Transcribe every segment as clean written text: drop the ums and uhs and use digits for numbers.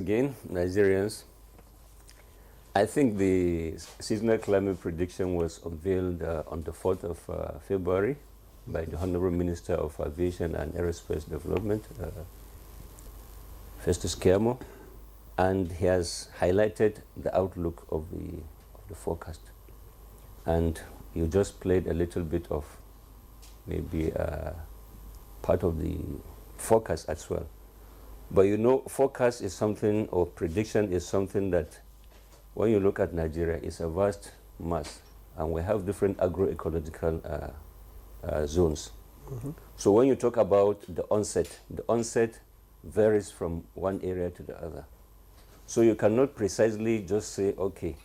Again, Nigerians, I think the seasonal climate prediction was unveiled on the 4th of February by the Honorable Minister of Aviation and Aerospace Development, Festus Keyamo, and he has highlighted the outlook of the forecast. And you just played a little bit of maybe part of the forecast as well. But you know, forecast is something, or prediction is something that, when you look at Nigeria, it's a vast mass, and we have different agroecological zones. Mm-hmm. So when you talk about the onset varies from one area to the other. So you cannot precisely just say, okay,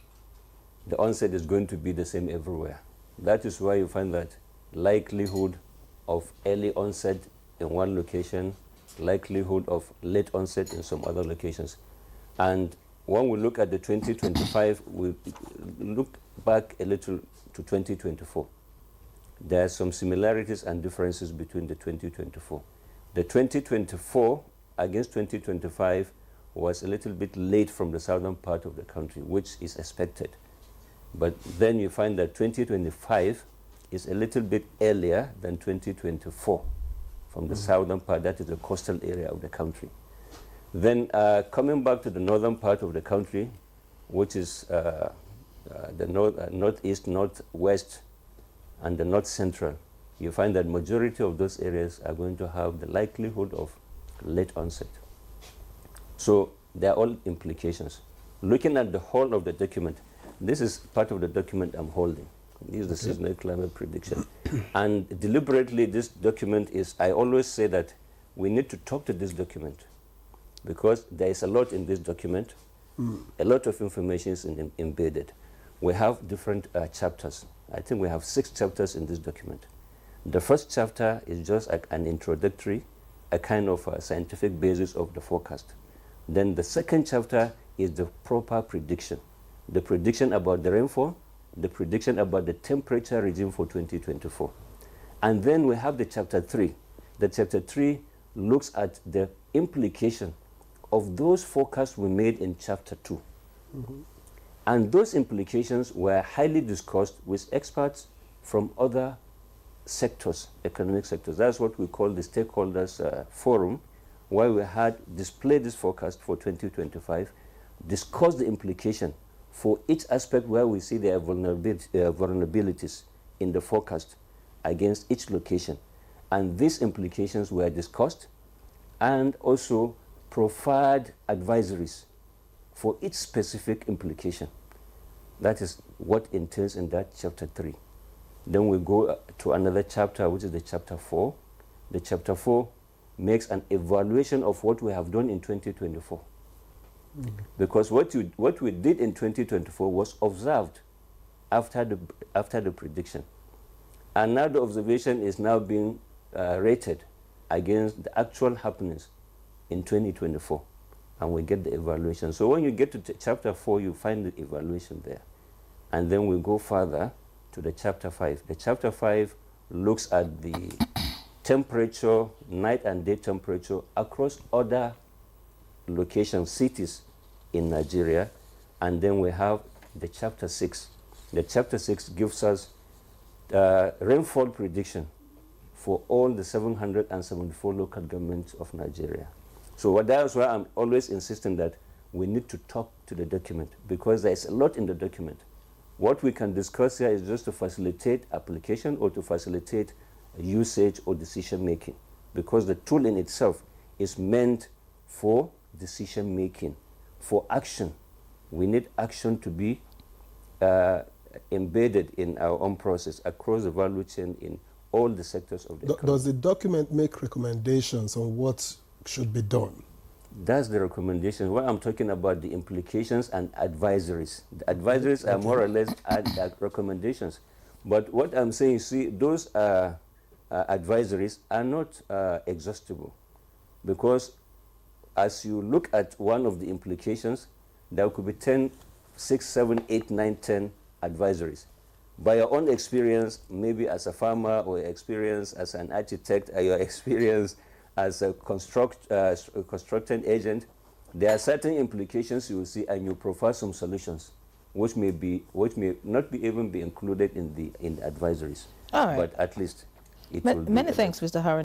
the onset is going to be the same everywhere. That is why you find that likelihood of early onset in one location, likelihood of late onset in some other locations. And when we look at the 2025, we look back a little to 2024. There are some similarities and differences between the 2024. The 2024 against 2025 was a little bit late from the southern part of the country, which is expected. But then you find that 2025 is a little bit earlier than 2024 from the southern part, that is the coastal area of the country. Then coming back to the northern part of the country, which is the northeast, northwest, and the north central, you find that majority of those areas are going to have the likelihood of late onset. So they are all implications. Looking at the whole of the document, this is part of the document I'm holding. This is the seasonal climate prediction. And deliberately, this document is, I always say that we need to talk to this document because there is a lot in this document. A lot of information is embedded. We have different chapters. I think we have 6 chapters in this document. The first chapter is just like an introductory, a kind of scientific basis of the forecast. Then the second chapter is the proper prediction. The prediction about the rainfall, the prediction about the temperature regime for 2024. And then we have the chapter 3. The chapter 3 looks at the implication of those forecasts we made in chapter 2. Mm-hmm. And those implications were highly discussed with experts from other sectors, economic sectors. That's what we call the stakeholders forum, where we had displayed this forecast for 2025, discussed the implication for each aspect where we see there are vulnerabilities in the forecast against each location. And these implications were discussed and also provide advisories for each specific implication. That is what entails in that chapter 3. Then we go to another chapter, which is the chapter 4. The chapter 4 makes an evaluation of what we have done in 2024. Because what we did in 2024 was observed after the prediction. And now the observation is now being rated against the actual happenings in 2024. And we get the evaluation. So when you get to chapter 4, you find the evaluation there. And then we go further to the chapter 5. The chapter 5 looks at the temperature, night and day temperature across other locations, cities in Nigeria. And then we have the chapter 6. The chapter 6 gives us rainfall prediction for all the 774 local governments of Nigeria. So that is why I'm always insisting that we need to talk to the document, because there is a lot in the document. What we can discuss here is just to facilitate application or to facilitate usage or decision making, because the tool in itself is meant for decision making, for action. We need action to be embedded in our own process across the value chain in all the sectors of the economy. Does the document make recommendations on what should be done? That's the recommendation. What I'm talking about, the implications and advisories. The advisories are more or less recommendations. But what I'm saying, see, those advisories are not exhaustible, because as you look at one of the implications, there could be 10, 6, 7, 8, 9, 10 advisories. By your own experience, maybe as a farmer, or experience as an architect, or your experience as a construction agent, there are certain implications you will see, and you profile some solutions, which may not be even be included in the advisories. All right. But at least it will. Many thanks, Mr. Haruna.